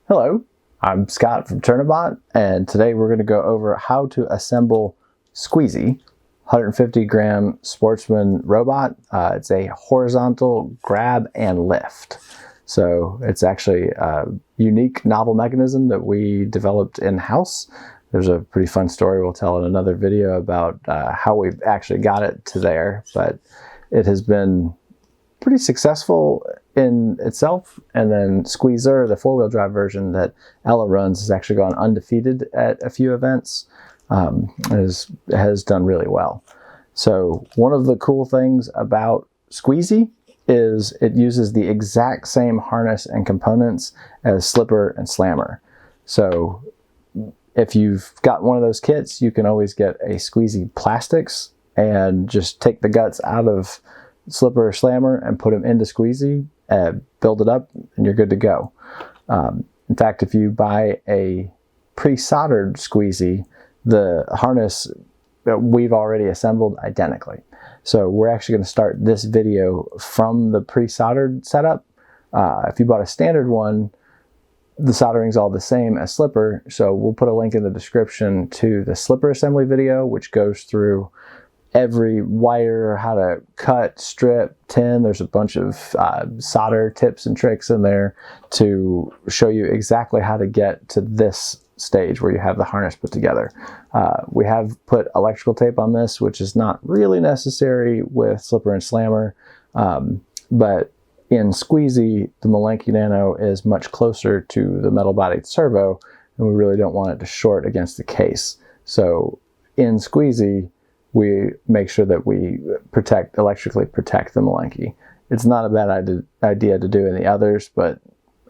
Hello, I'm Scott from Turnabot, and today we're going to go over how to assemble Squeezy 150-gram Sportsman robot. It's a horizontal grab and lift. So it's actually a unique novel mechanism that we developed in-house. There's a pretty fun story we'll tell in another video about how we've actually got it to there, but it has been pretty successful in itself, and then Squeezer, the four-wheel drive version that Ella runs, has actually gone undefeated at a few events. Has done really well. So one of the cool things about Squeezy is it uses the exact same harness and components as Slipper and Slammer. So if you've got one of those kits, you can always get a Squeezy Plastics and just take the guts out of Slipper or Slammer and put them into Squeezy, build it up, and you're good to go. In fact, if you buy a pre-soldered Squeezy, the harness we've already assembled identically. So we're actually going to start this video from the pre-soldered setup. If you bought a standard one, the soldering's all the same as Slipper, so we'll put a link in the description to the Slipper assembly video, which goes through every wire, how to cut, strip, tin. There's a bunch of solder tips and tricks in there to show you exactly how to get to this stage where you have the harness put together. We have put electrical tape on this, which is not really necessary with Slipper and Slammer, but in Squeezy, the Malenki Nano is much closer to the metal-bodied servo, and we really don't want it to short against the case. So in Squeezy, we make sure that we electrically protect the Malenki. It's not a bad idea to do in the others, but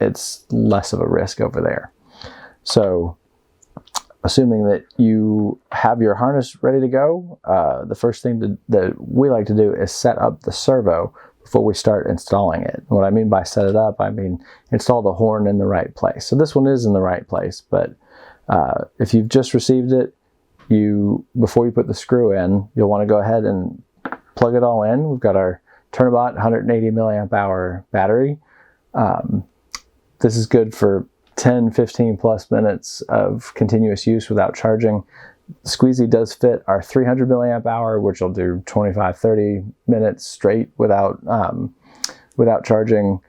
it's less of a risk over there. So assuming that you have your harness ready to go, the first thing that we like to do is set up the servo before we start installing it. And what I mean by set it up, I mean install the horn in the right place. So this one is in the right place, but if you've just received it, before you put the screw in, you'll want to go ahead and plug it all in. We've got our Turnabot 180 milliamp hour battery. This is good for 10, 15 plus minutes of continuous use without charging. Squeezy does fit our 300 milliamp hour, which will do 25, 30 minutes straight without charging.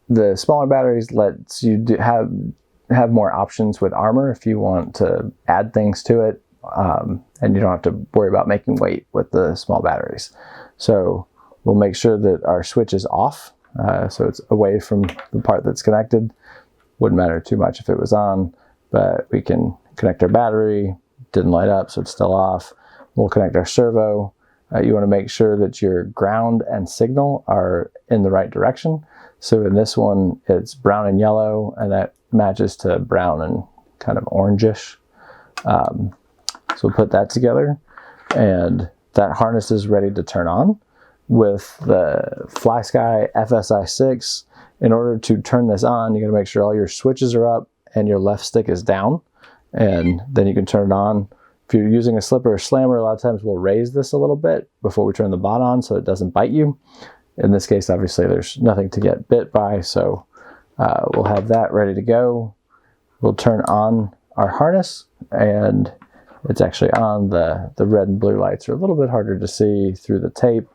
The smaller batteries lets you have more options with armor if you want to add things to it. And you don't have to worry about making weight with the small batteries. So we'll make sure that our switch is off, so it's away from the part that's connected. Wouldn't matter too much if it was on, but we can connect our battery. Didn't light up, so it's still off. We'll connect our servo. You want to make sure that your ground and signal are in the right direction. So in this one, it's brown and yellow, and that matches to brown and kind of orangish. So we'll put that together, and that harness is ready to turn on. With the FlySky FSI6, in order to turn this on, you're going to make sure all your switches are up and your left stick is down, and then you can turn it on. If you're using a Slipper or Slammer, a lot of times we'll raise this a little bit before we turn the bot on so it doesn't bite you. In this case, obviously, there's nothing to get bit by, so we'll have that ready to go. We'll turn on our harness, and it's actually on. The red and blue lights are a little bit harder to see through the tape,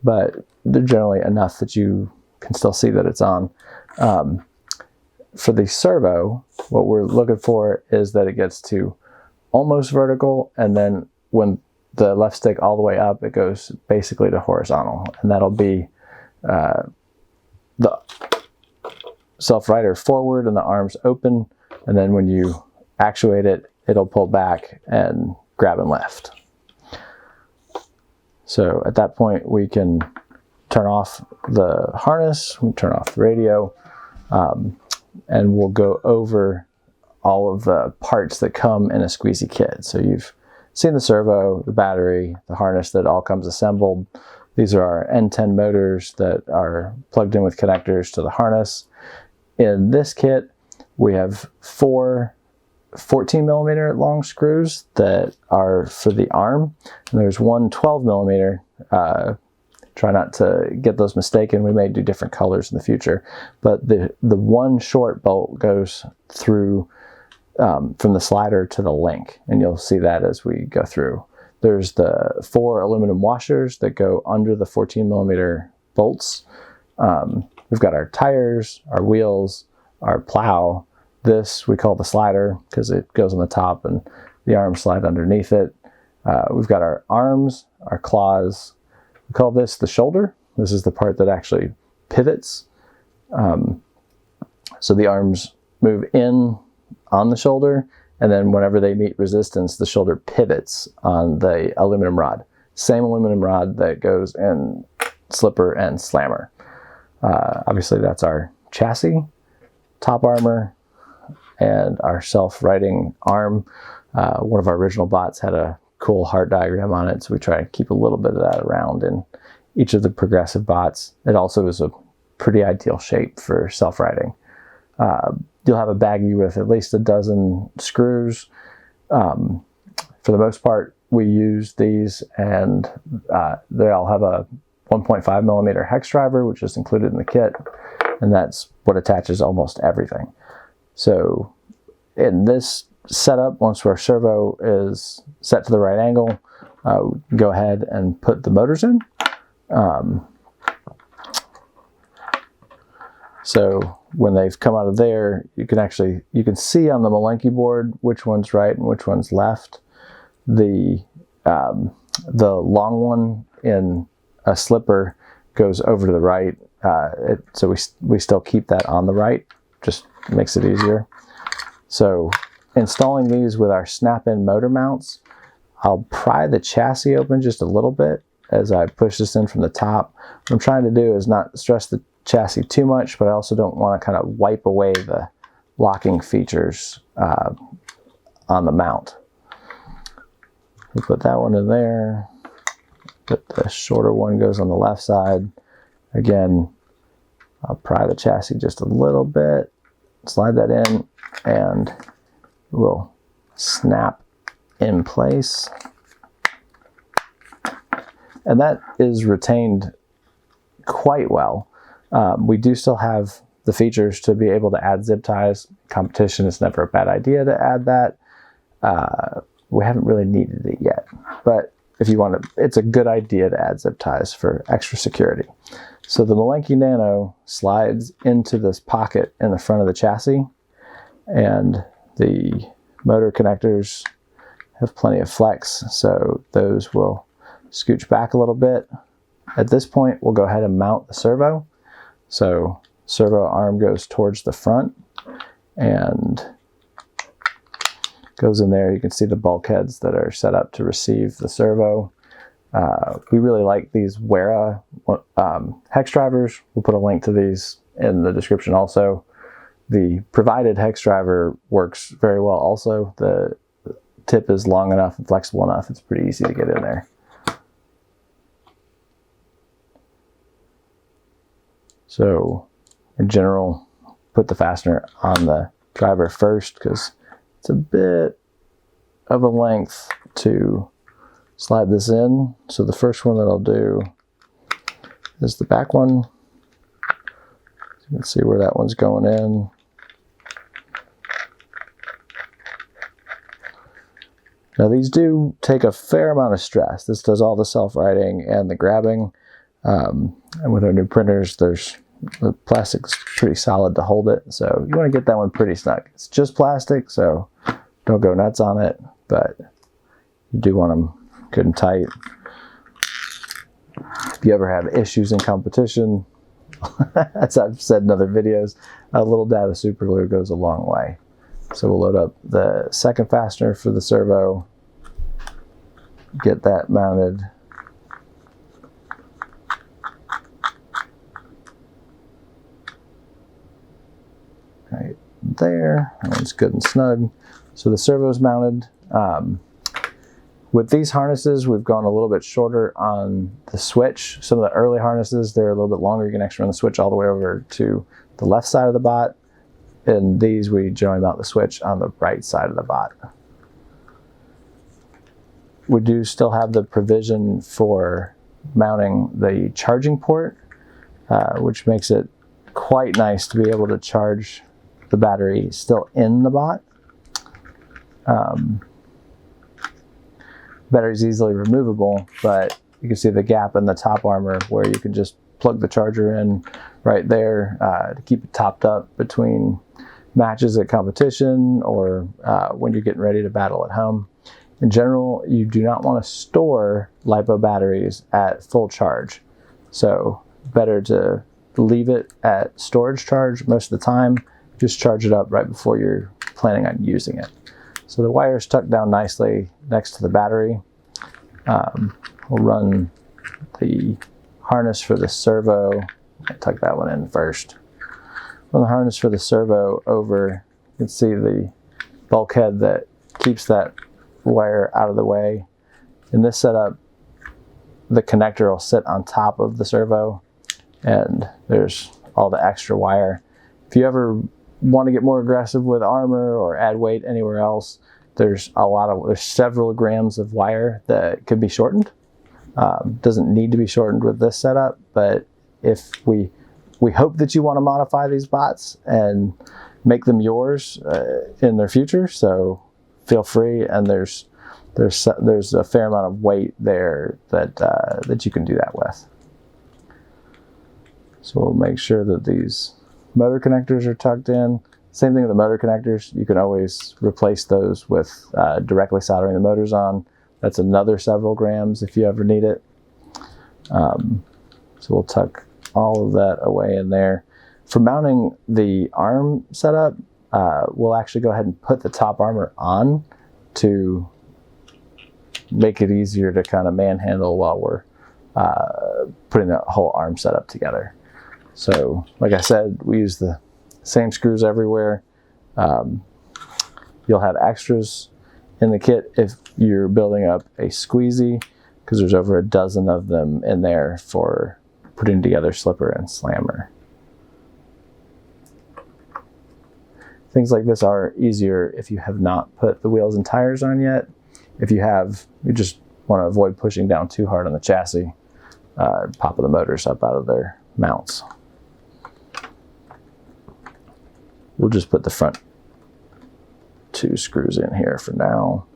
but they're generally enough that you can still see that it's on. For the servo, what we're looking for is that it gets to almost vertical, and then when the left stick all the way up, it goes basically to horizontal, and that'll be the self-rider forward and the arms open, and then when you actuate it, it'll pull back and grab and lift. So at that point, we can turn off the harness, we turn off the radio, and we'll go over all of the parts that come in a Squeezy kit. So you've seen the servo, the battery, the harness that all comes assembled. These are our N10 motors that are plugged in with connectors to the harness. In this kit, we have 4 14 millimeter long screws that are for the arm, and there's one 12 millimeter try not to get those mistaken. We may do different colors in the future, but the one short bolt goes through from the slider to the link, and you'll see that as we go through. There's the 4 aluminum washers that go under the 14mm bolts. We've got our tires, our wheels, our plow. This we call the slider because it goes on the top and the arms slide underneath it. We've got our arms, our claws. We call this the shoulder. This is the part that actually pivots. So the arms move in on the shoulder, and then whenever they meet resistance, the shoulder pivots on the aluminum rod. Same aluminum rod that goes in slipper and slammer. Obviously that's our chassis, top armor, and our self-righting arm. One of our original bots had a cool heart diagram on it, so we try to keep a little bit of that around in each of the progressive bots. It also is a pretty ideal shape for self-righting. You'll have a baggie with at least a dozen screws. For the most part, we use these, and they all have a 1.5mm hex driver, which is included in the kit, and that's what attaches almost everything. So in this setup, once our servo is set to the right angle, go ahead and put the motors in. So when they've come out of there, you can see on the Malenki board which one's right and which one's left. The long one in a slipper goes over to the right, so we still keep that on the right, just makes it easier. So installing these with our snap-in motor mounts, I'll pry the chassis open just a little bit as I push this in from the top. What I'm trying to do is not stress the chassis too much, but I also don't want to kind of wipe away the locking features on the mount. We put that one in there, but the shorter one goes on the left side. Again, I'll pry the chassis just a little bit, slide that in, and it will snap in place. And that is retained quite well. We do still have the features to be able to add zip ties. Competition is never a bad idea to add that. We haven't really needed it yet, but if you want to, it's a good idea to add zip ties for extra security. So the Malenki Nano slides into this pocket in the front of the chassis, and the motor connectors have plenty of flex, so those will scooch back a little bit. At this point, we'll go ahead and mount the servo. So servo arm goes towards the front and goes in there. You can see the bulkheads that are set up to receive the servo. We really like these Wera hex drivers. We'll put a link to these in the description also. The provided hex driver works very well also. The tip is long enough and flexible enough. It's pretty easy to get in there. So in general, put the fastener on the driver first because it's a bit of a length to slide this in. So the first one that I'll do is the back one. You can see where that one's going in. Now these do take a fair amount of stress. This does all the self-righting and the grabbing. And with our new printers, the plastic's pretty solid to hold it. So you want to get that one pretty snug. It's just plastic, so don't go nuts on it, but you do want them good and tight. If you ever have issues in competition, as I've said in other videos, a little dab of super glue goes a long way. So we'll load up the second fastener for the servo, get that mounted. Right there, that one's good and snug. So the servo's mounted. With these harnesses, we've gone a little bit shorter on the switch. Some of the early harnesses, they're a little bit longer. You can actually run the switch all the way over to the left side of the bot. And these, we generally mount the switch on the right side of the bot. We do still have the provision for mounting the charging port, which makes it quite nice to be able to charge the battery still in the bot. Battery's easily removable, but you can see the gap in the top armor where you can just plug the charger in right there to keep it topped up between matches at competition or when you're getting ready to battle at home. In general, you do not want to store LiPo batteries at full charge. So better to leave it at storage charge most of the time. Just charge it up right before you're planning on using it. So the wire is tucked down nicely next to the battery. We'll run the harness for the servo. I'll tuck that one in first. Run the harness for the servo over. You can see the bulkhead that keeps that wire out of the way. In this setup, the connector will sit on top of the servo, and there's all the extra wire. If you ever want to get more aggressive with armor or add weight anywhere else, there's several grams of wire that could be shortened. Doesn't need to be shortened with this setup, but if we hope that you want to modify these bots and make them yours in their future, so feel free. And there's a fair amount of weight there that you can do that with. So we'll make sure that these motor connectors are tucked in. Same thing with the motor connectors. You can always replace those with directly soldering the motors on. That's another several grams if you ever need it. So we'll tuck all of that away in there. For mounting the arm setup, we'll actually go ahead and put the top armor on to make it easier to kind of manhandle while we're putting the whole arm setup together. So like I said, we use the same screws everywhere. You'll have extras in the kit if you're building up a squeezy, because there's over a dozen of them in there for putting together slipper and slammer. Things like this are easier if you have not put the wheels and tires on yet. If you have, you just want to avoid pushing down too hard on the chassis, popping the motors up out of their mounts. We'll just put the front 2 screws in here for now.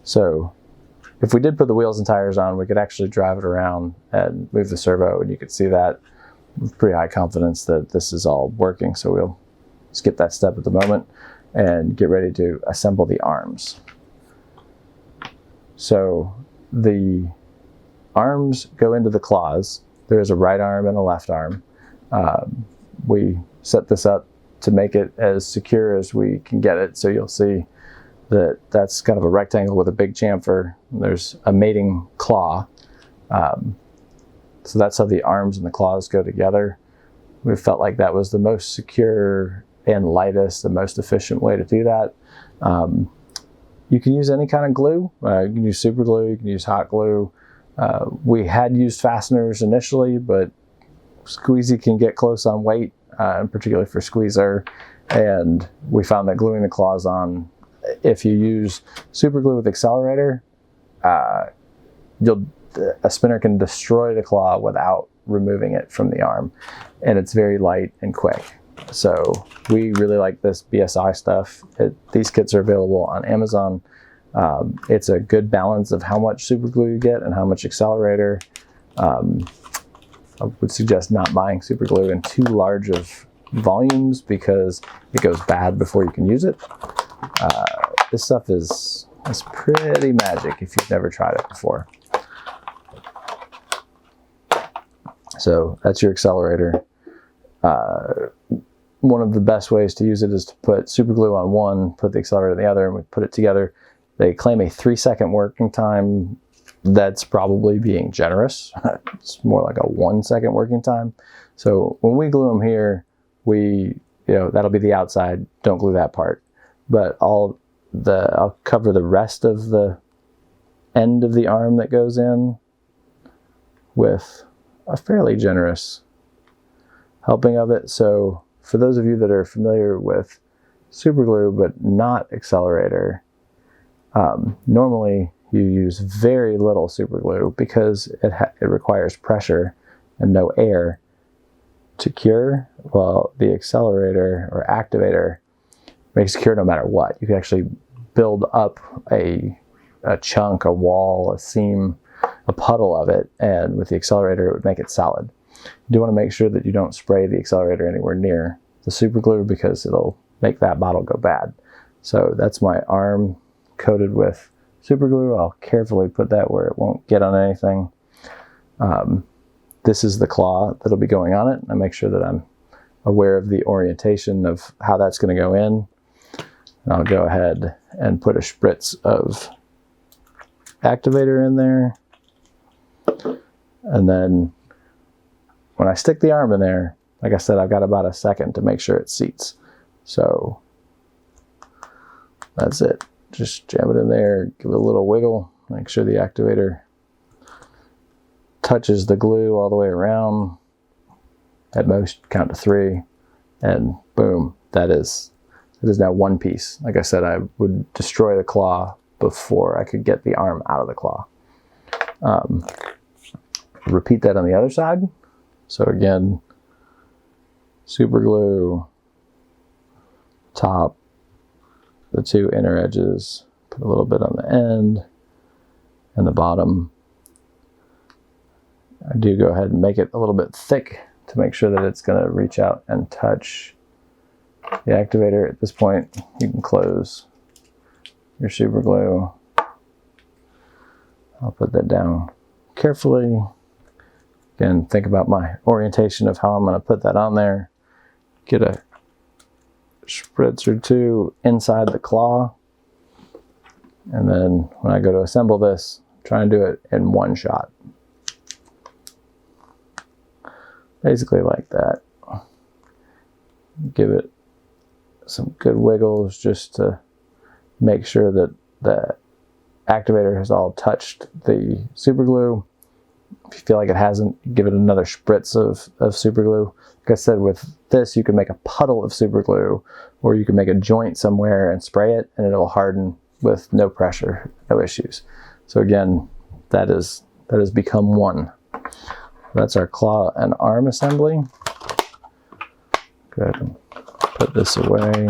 So if we did put the wheels and tires on, we could actually drive it around and move the servo, and you could see that with pretty high confidence that this is all working. So we'll skip that step at the moment and get ready to assemble the arms. So the arms go into the claws. There is a right arm and a left arm. We set this up to make it as secure as we can get it. So you'll see that that's kind of a rectangle with a big chamfer. There's a mating claw. So that's how the arms and the claws go together. We felt like that was the most secure and lightest, the most efficient way to do that. You can use any kind of glue. You can use super glue, you can use hot glue. We had used fasteners initially, but Squeezy can get close on weight, and particularly for squeezer. And we found that gluing the claws on, if you use super glue with accelerator, a spinner can destroy the claw without removing it from the arm, and it's very light and quick. So we really like this BSI stuff. These kits are available on Amazon. It's a good balance of how much super glue you get and how much accelerator. I would suggest not buying super glue in too large of volumes because it goes bad before you can use it. This stuff is pretty magic if you've never tried it before. So that's your accelerator. One of the best ways to use it is to put super glue on one, put the accelerator on the other, and we put it together. They claim a 3-second working time. That's probably being generous. It's more like a 1-second working time. So when we glue them here, that'll be the outside. Don't glue that part. But I'll cover the rest of the end of the arm that goes in with a fairly generous helping of it. So for those of you that are familiar with super glue but not accelerator, normally you use very little super glue because it requires pressure and no air to cure. Well, the accelerator or activator makes cure no matter what. You can actually build up a chunk, a wall, a seam, a puddle of it, and with the accelerator it would make it solid. You do want to make sure that you don't spray the accelerator anywhere near the super glue because it'll make that bottle go bad. So that's my arm coated with super glue. I'll carefully put that where it won't get on anything. This is the claw that'll be going on it. I make sure that I'm aware of the orientation of how that's going to go in. And I'll go ahead and put a spritz of activator in there. And then when I stick the arm in there, like I said, I've got about a second to make sure it seats. So that's it. Just jam it in there, give it a little wiggle, make sure the activator touches the glue all the way around. At most, count to 3, and boom, that is now one piece. Like I said, I would destroy the claw before I could get the arm out of the claw. Repeat that on the other side. So again, super glue, top, the 2 inner edges, put a little bit on the end and the bottom. I do go ahead and make it a little bit thick to make sure that it's going to reach out and touch the activator. At this point, you can close your super glue. I'll put that down carefully. Again, think about my orientation of how I'm going to put that on there. Get a spritz or 2 inside the claw. And then when I go to assemble this, try and do it in one shot. Basically like that. Give it some good wiggles just to make sure that the activator has all touched the super glue. If you feel like it hasn't, give it another spritz of super glue. Like I said, with this, you can make a puddle of super glue, or you can make a joint somewhere and spray it, and it'll harden with no pressure, no issues. So again, that has become one. That's our claw and arm assembly. Go ahead and put this away.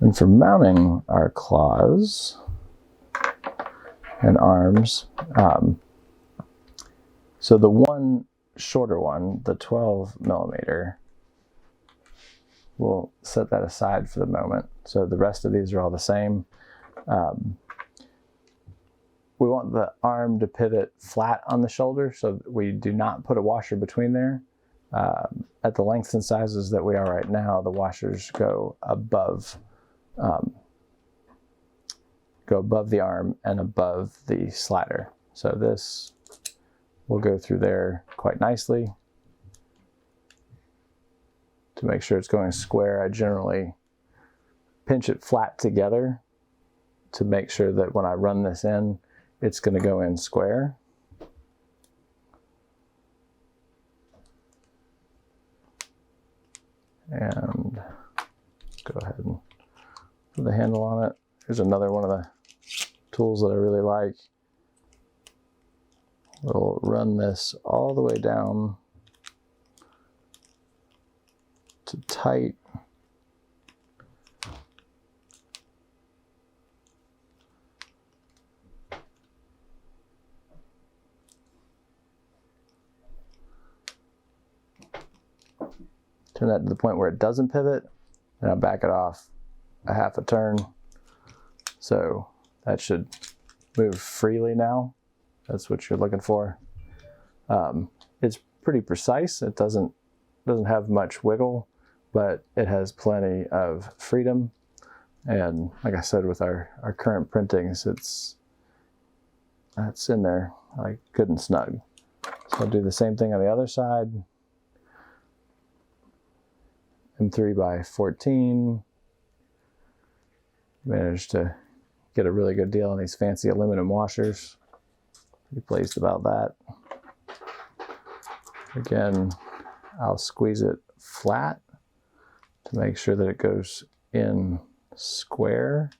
And for mounting our claws and arms, so the one shorter one, the 12 millimeter, we'll set that aside for the moment. So the rest of these are all the same. We want the arm to pivot flat on the shoulder, so we do not put a washer between there. At the lengths and sizes that we are right now, the washers go above the arm and above the slider. So this will go through there quite nicely. To make sure it's going square, I generally pinch it flat together to make sure that when I run this in, it's going to go in square. And go ahead and put the handle on it. Here's another one of the tools that I really like. We'll run this all the way down to tight. Turn that to the point where it doesn't pivot, and I'll back it off a half a turn. So that should move freely now. That's what you're looking for. It's pretty precise. It doesn't have much wiggle, but it has plenty of freedom. And like I said, with our current printings, that's in there like good and snug. So I'll do the same thing on the other side. M3 by 14. Managed to get a really good deal on these fancy aluminum washers. Pretty pleased about that. Again, I'll squeeze it flat to make sure that it goes in square.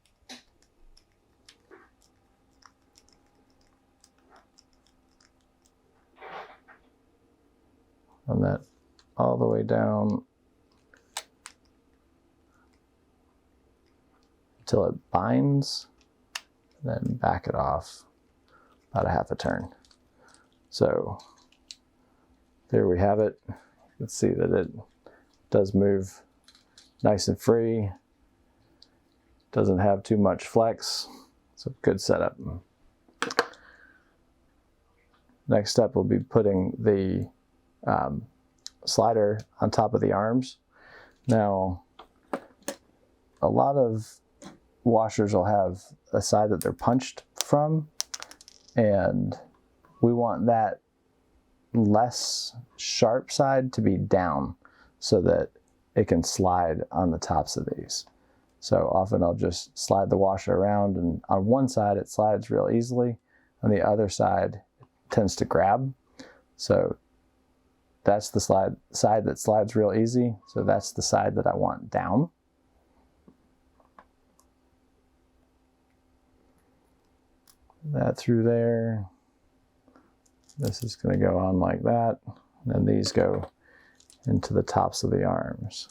On that all the way down until it binds, then back it off about a half a turn. So there we have it. You can see that it does move nice and free. Doesn't have too much flex. It's a good setup. Next step will be putting the slider on top of the arms. Now, a lot of washers will have a side that they're punched from, and we want that less sharp side to be down so that it can slide on the tops of these. So often I'll just slide the washer around, and on one side it slides real easily, on the other side it tends to grab. So that's the side that slides real easy, so that's the side that I want down. That through there. This is going to go on like that, and then these go into the tops of the arms.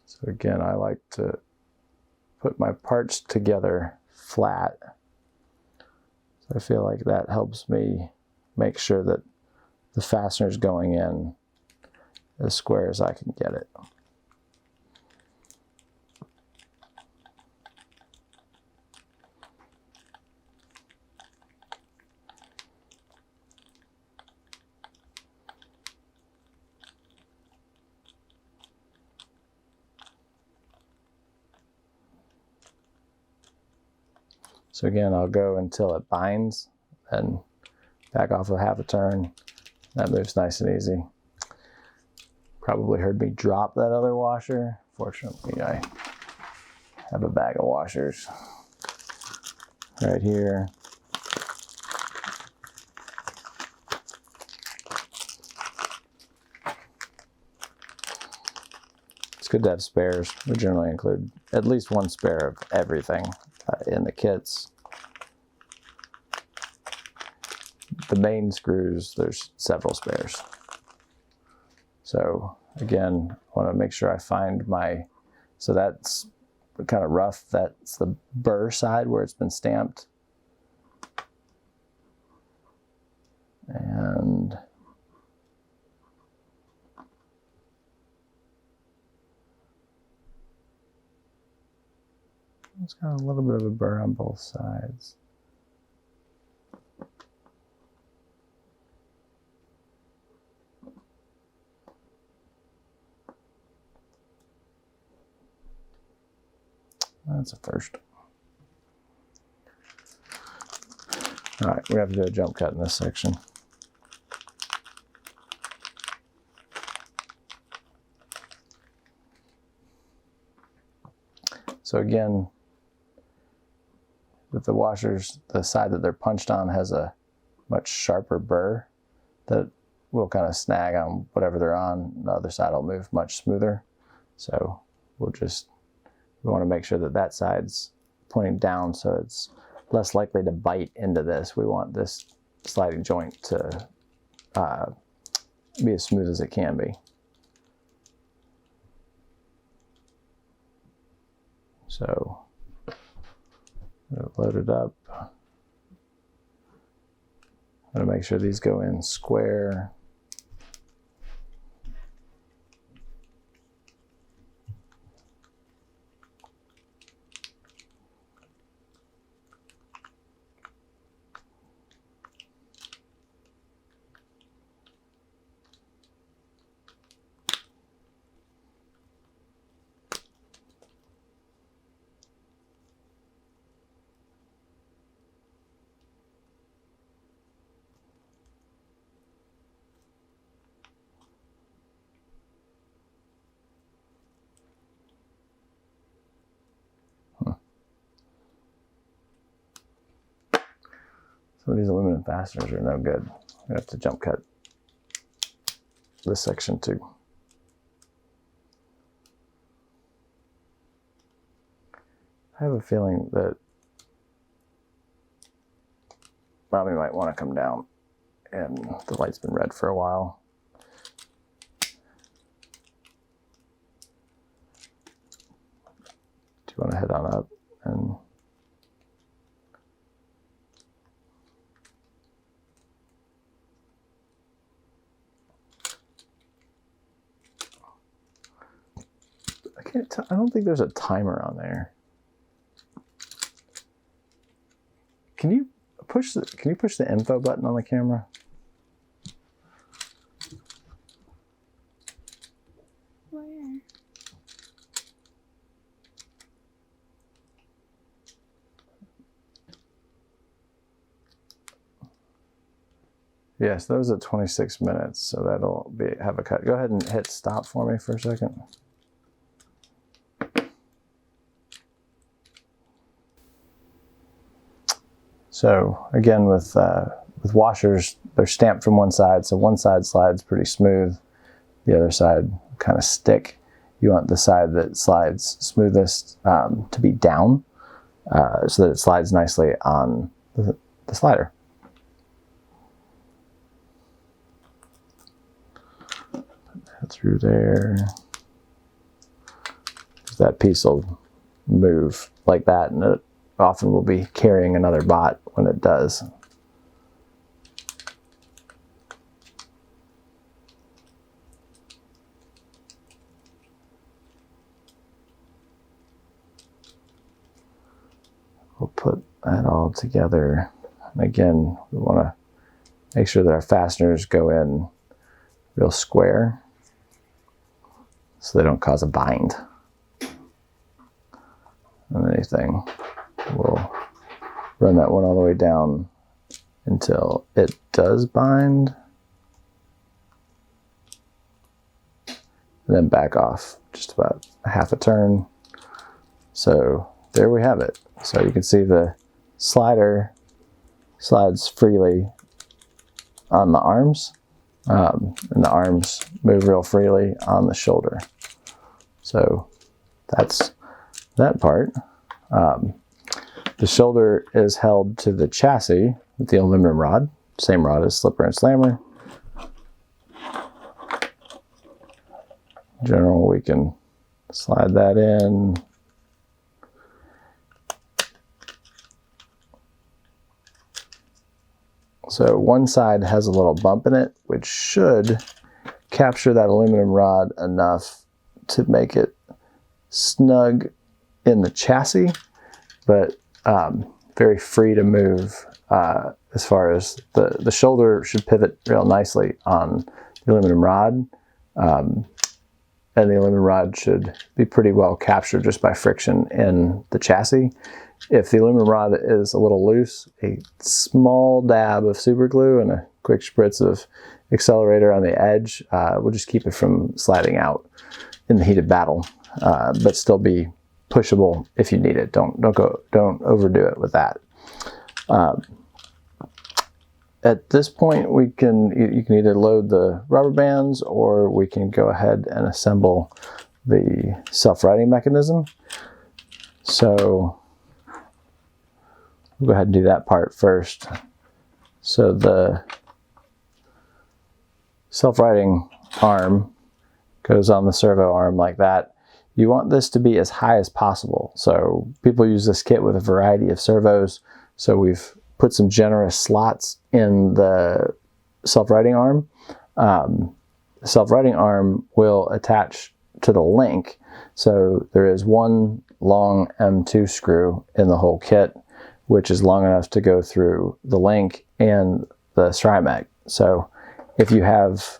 So again, I like to put my parts together flat. So I feel like that helps me make sure that the fastener's going in as square as I can get it. So again, I'll go until it binds and back off a half a turn. That moves nice and easy. Probably heard me drop that other washer. Fortunately, I have a bag of washers right here. It's good to have spares. We generally include at least one spare of everything in the kits. The main screws, there's several spares. So again, I want to make sure I find my, so that's kind of rough, that's the burr side where it's been stamped. And it's got a little bit of a burr on both sides. That's a first. All right, we have to do a jump cut in this section. So again, with the washers, the side that they're punched on has a much sharper burr that will kind of snag on whatever they're on. The other side will move much smoother. So we want to make sure that that side's pointing down so it's less likely to bite into this. We want this sliding joint to be as smooth as it can be. So load it up. I'm going to make sure these go in square. Some of these aluminum fasteners are no good. I have to jump cut this section too. I have a feeling that Bobby might want to come down, and the light's been red for a while. Do you want to head on up and I don't think there's a timer on there. Can you push the info button on the camera? Where? Yes, that was at 26 minutes, so that'll have a cut. Go ahead and hit stop for me for a second. So again, with washers, they're stamped from one side, so one side slides pretty smooth, the other side kind of stick. You want the side that slides smoothest to be down, so that it slides nicely on the slider. Put that through there. That piece will move like that, and it often will be carrying another bot when it does. We'll put that all together. And again, we want to make sure that our fasteners go in real square so they don't cause a bind on anything. We'll run that one all the way down until it does bind, and then back off just about a half a turn. So there we have it. So you can see the slider slides freely on the arms, and the arms move real freely on the shoulder. So that's that part. The shoulder is held to the chassis with the aluminum rod, same rod as slipper and slammer. In general, we can slide that in. So one side has a little bump in it, which should capture that aluminum rod enough to make it snug in the chassis, but very free to move as far as the shoulder should pivot real nicely on the aluminum rod, and the aluminum rod should be pretty well captured just by friction in the chassis. If the aluminum rod is a little loose, a small dab of super glue and a quick spritz of accelerator on the edge will just keep it from sliding out in the heat of battle, but still be pushable if you need it. Don't overdo it with that. At this point, you can either load the rubber bands, or we can go ahead and assemble the self-righting mechanism. So we'll go ahead and do that part first. So the self-righting arm goes on the servo arm like that. You want this to be as high as possible. So people use this kit with a variety of servos. So we've put some generous slots in the self-righting arm. The self-righting arm will attach to the link. So there is one long M2 screw in the whole kit, which is long enough to go through the link and the Strimec. So if you have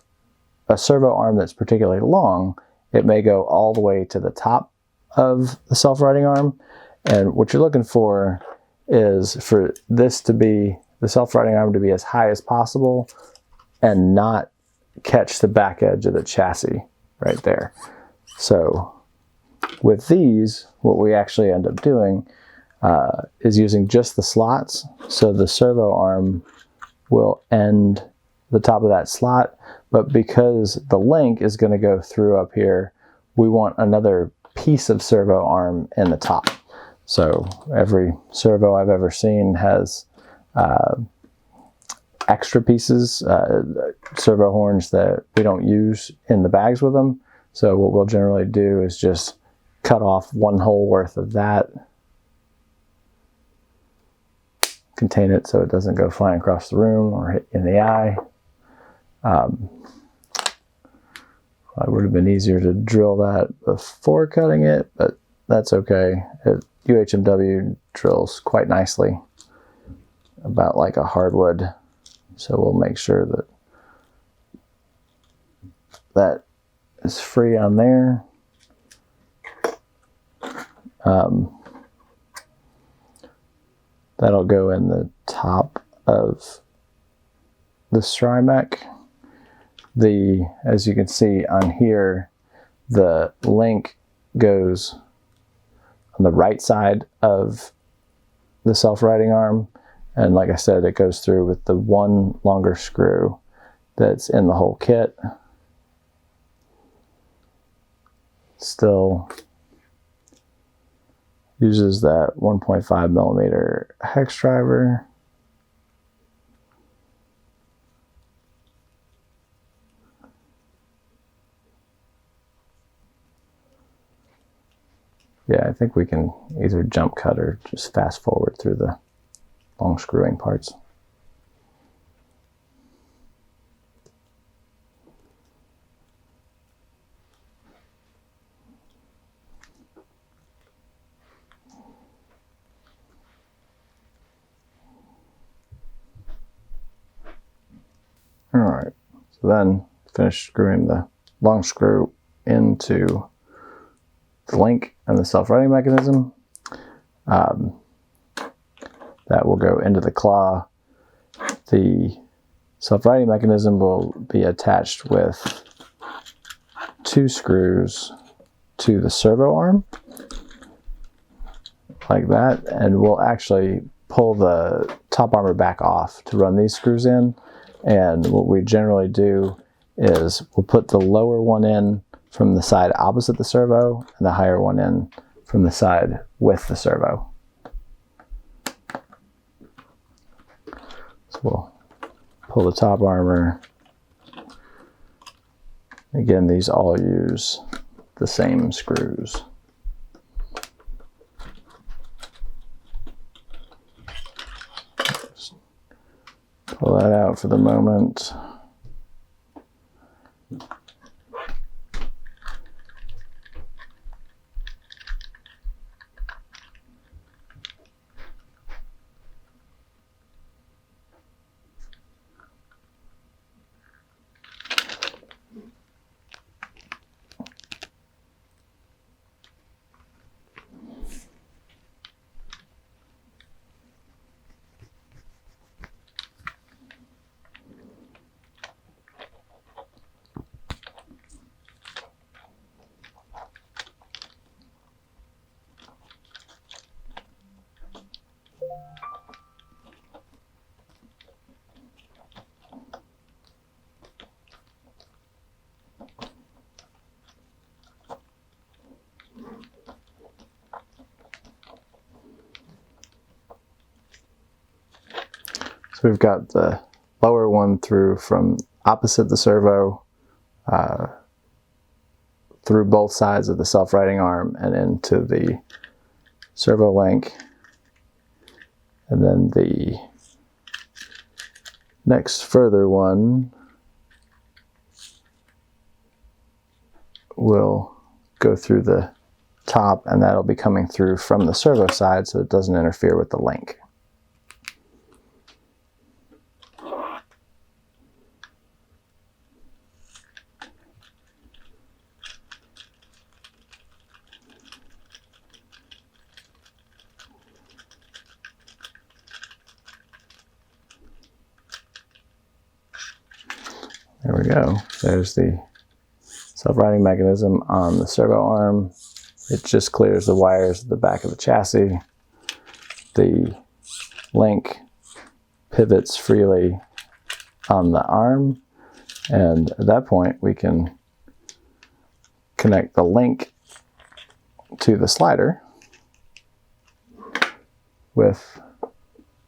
a servo arm that's particularly long, it may go all the way to the top of the self-righting arm. And what you're looking for is for this to be, the self-righting arm to be as high as possible and not catch the back edge of the chassis right there. So with these, what we actually end up doing, is using just the slots. So the servo arm will end the top of that slot, but because the link is going to go through up here, we want another piece of servo arm in the top. So every servo I've ever seen has extra pieces, servo horns that we don't use in the bags with them. So what we'll generally do is just cut off one hole worth of that, contain it so it doesn't go flying across the room or hit in the eye. It would have been easier to drill that before cutting it, but that's okay. UHMW drills quite nicely, about like a hardwood. So we'll make sure that that is free on there. That'll go in the top of the Strymec. As you can see on here, the link goes on the right side of the self-righting arm. And like I said, it goes through with the one longer screw that's in the whole kit. Still uses that 1.5 millimeter hex driver. Yeah, I think we can either jump cut or just fast forward through the long screwing parts. All right, so then finish screwing the long screw into the link and the self-righting mechanism. That will go into the claw. The self-righting mechanism will be attached with 2 screws to the servo arm, like that, and we'll actually pull the top armor back off to run these screws in. And what we generally do is we'll put the lower one in from the side opposite the servo and the higher one in from the side with the servo. So we'll pull the top armor. Again, these all use the same screws. Just pull that out for the moment. So we've got the lower one through from opposite the servo, through both sides of the self-righting arm and into the servo link. And then the next further one will go through the top, and that'll be coming through from the servo side so it doesn't interfere with the link. There we go. There's the self-righting mechanism on the servo arm. It just clears the wires at the back of the chassis. the link pivots freely on the arm, and at that point we can connect the link to the slider with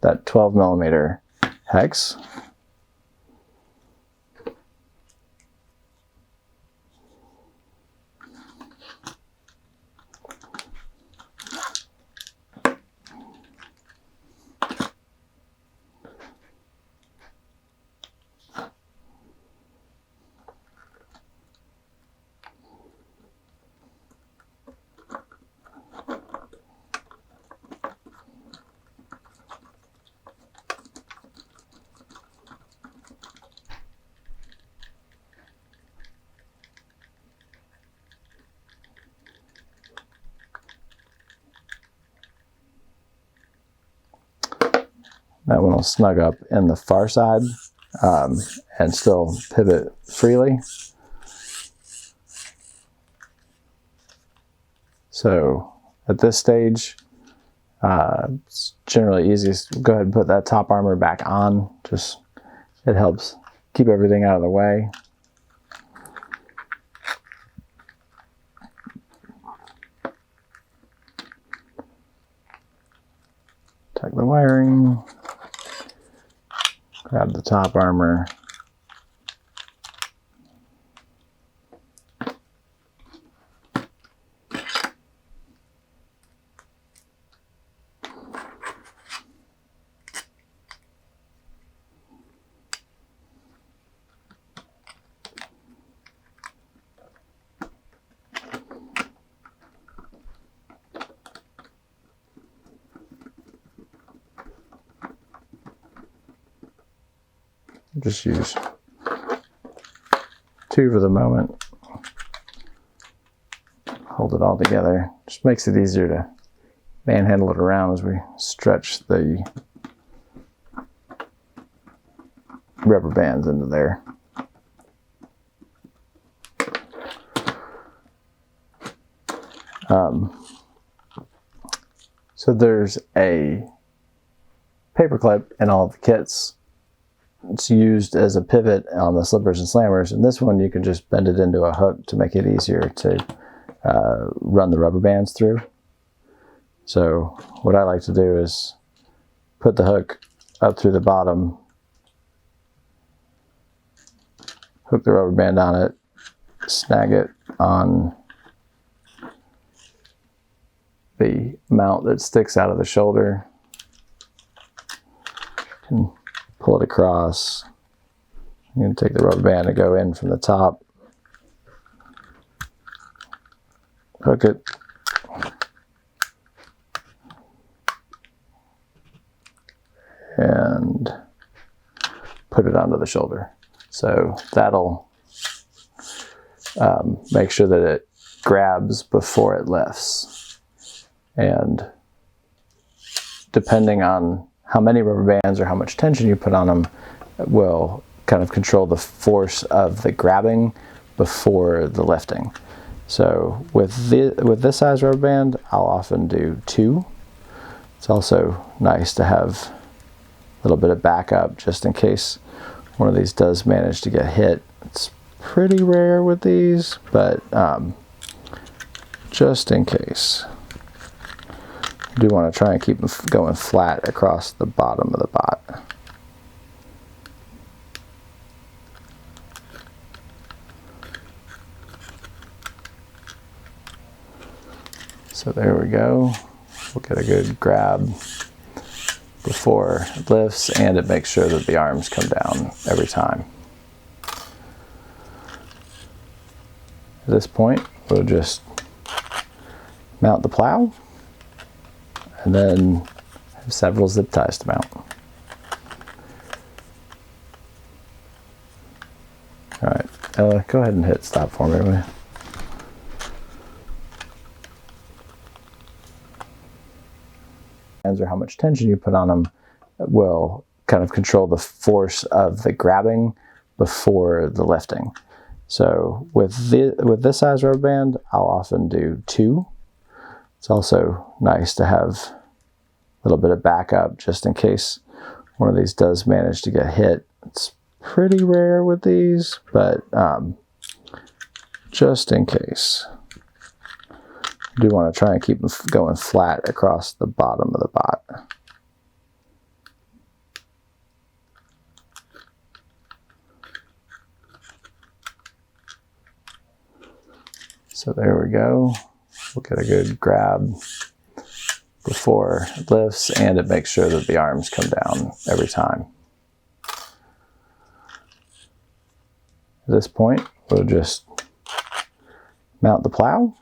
that 12mm hex. That one will snug up in the far side and still pivot freely. So at this stage, it's generally easiest to go ahead and put that top armor back on. Just, it helps keep everything out of the way. Check the wiring. Grab the top armor. Just use 2 for the moment. Hold it all together. Just makes it easier to manhandle it around as we stretch the rubber bands into there. So there's a paper clip in all of the kits. It's used as a pivot on the slippers and slammers, and this one you can just bend it into a hook to make it easier to run the rubber bands through. So what I like to do is put the hook up through the bottom, hook the rubber band on it, snag it on the mount that sticks out of the shoulder, and pull it across. I'm going to take the rubber band and go in from the top, hook it, and put it onto the shoulder. So that'll make sure that it grabs before it lifts. And depending on how many rubber bands or how much tension you put on them will kind of control the force of the grabbing before the lifting. So with this size rubber band, I'll often do 2. It's also nice to have a little bit of backup just in case one of these does manage to get hit. It's pretty rare with these, but just in case. You do want to try and keep them going flat across the bottom of the bot. So there we go. We'll get a good grab before it lifts, and it makes sure that the arms come down every time. At this point, we'll just mount the plow, and then have several zip ties to mount. All right, Ella, go ahead and hit stop for me. Will you? Or how much tension you put on them will kind of control the force of the grabbing before the lifting. So with this size rubber band, I'll often do 2. It's also nice to have a little bit of backup just in case one of these does manage to get hit. It's pretty rare with these, but just in case. I do want to try and keep them going flat across the bottom of the bot. So there we go. We'll get a good grab before it lifts, and it makes sure that the arms come down every time. At this point, we'll just mount the plow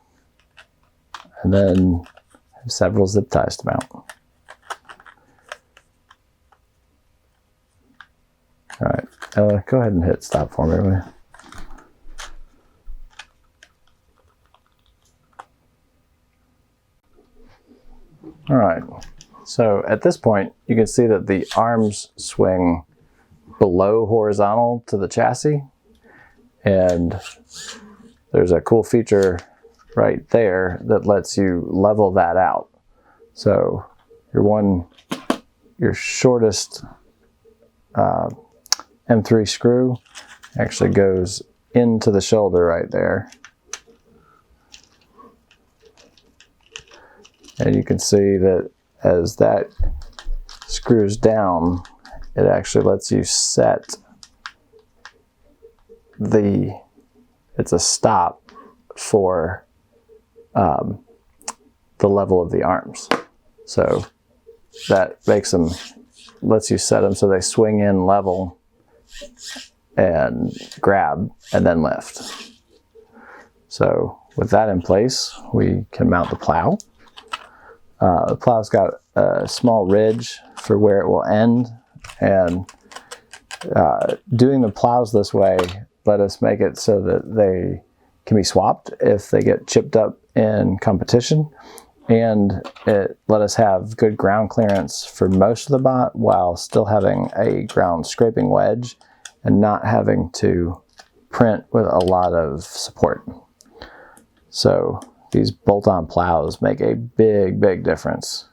and then have several zip ties to mount. All right, Ella, go ahead and hit stop for me, will you? All right, so at this point, you can see that the arms swing below horizontal to the chassis, and there's a cool feature right there that lets you level that out. So your shortest M3 screw actually goes into the shoulder right there. And you can see that as that screws down, it actually lets you set it's a stop for the level of the arms. So that lets you set them so they swing in level and grab and then lift. So with that in place, we can mount the plow. The plow's got a small ridge for where it will end, and doing the plows this way let us make it so that they can be swapped if they get chipped up in competition, and it let us have good ground clearance for most of the bot while still having a ground scraping wedge and not having to print with a lot of support. So these bolt-on plows make a big difference,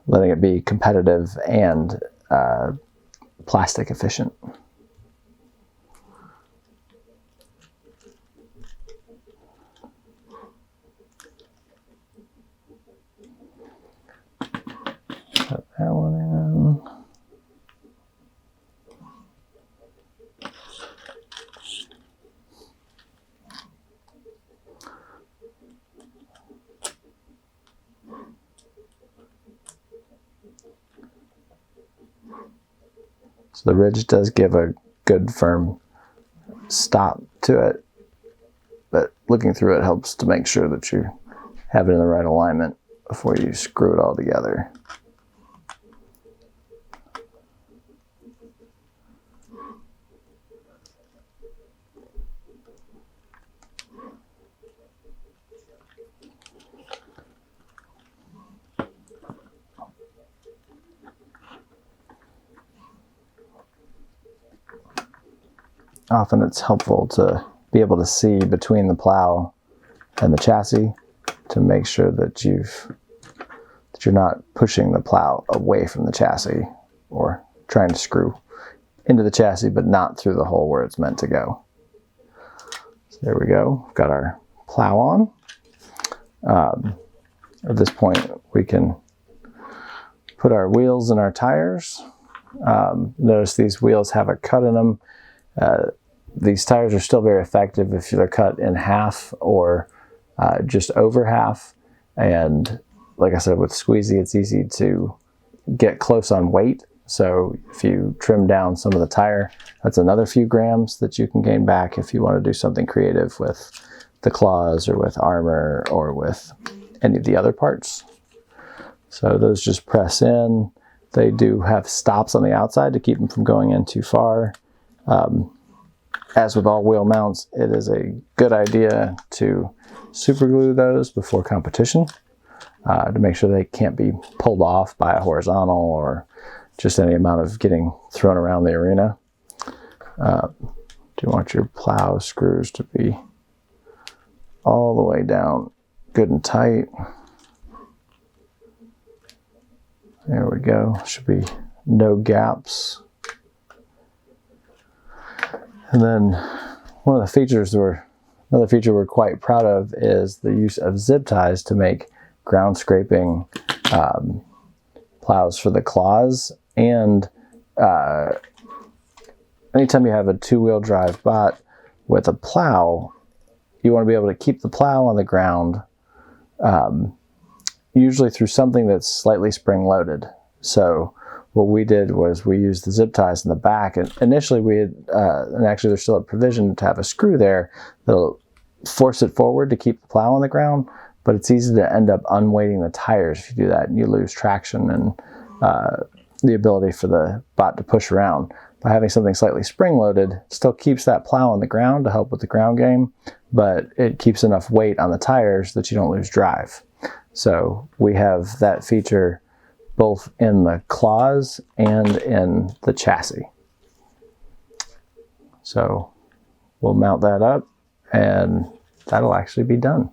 letting it be competitive and plastic efficient. Put that one in. So the ridge does give a good firm stop to it, but looking through it helps to make sure that you have it in the right alignment before you screw it all together. Often it's helpful to be able to see between the plow and the chassis to make sure that you're not pushing the plow away from the chassis or trying to screw into the chassis but not through the hole where it's meant to go. So there we go. We've got our plow on. At this point we can put our wheels and our tires. Notice these wheels have a cut in them. These tires are still very effective if they're cut in half or just over half. And like I said, with Squeezy, it's easy to get close on weight. So if you trim down some of the tire, that's another few grams that you can gain back if you want to do something creative with the claws or with armor or with any of the other parts. So those just press in. They do have stops on the outside to keep them from going in too far. As with all wheel mounts, it is a good idea to super glue those before competition to make sure they can't be pulled off by a horizontal or just any amount of getting thrown around the arena. Do you want your plow screws to be all the way down good and tight? There we go. Should be no gaps. And then another feature we're quite proud of is the use of zip ties to make ground scraping plows for the claws. And anytime you have a two-wheel drive bot with a plow, you want to be able to keep the plow on the ground, usually through something that's slightly spring-loaded. So what we did was we used the zip ties in the back, and initially we had, and actually there's still a provision to have a screw there that'll force it forward to keep the plow on the ground, but it's easy to end up unweighting the tires if you do that, and you lose traction and the ability for the bot to push around. By having something slightly spring-loaded, it still keeps that plow on the ground to help with the ground game, but it keeps enough weight on the tires that you don't lose drive. So we have that feature both in the claws and in the chassis. So we'll mount that up and that'll actually be done.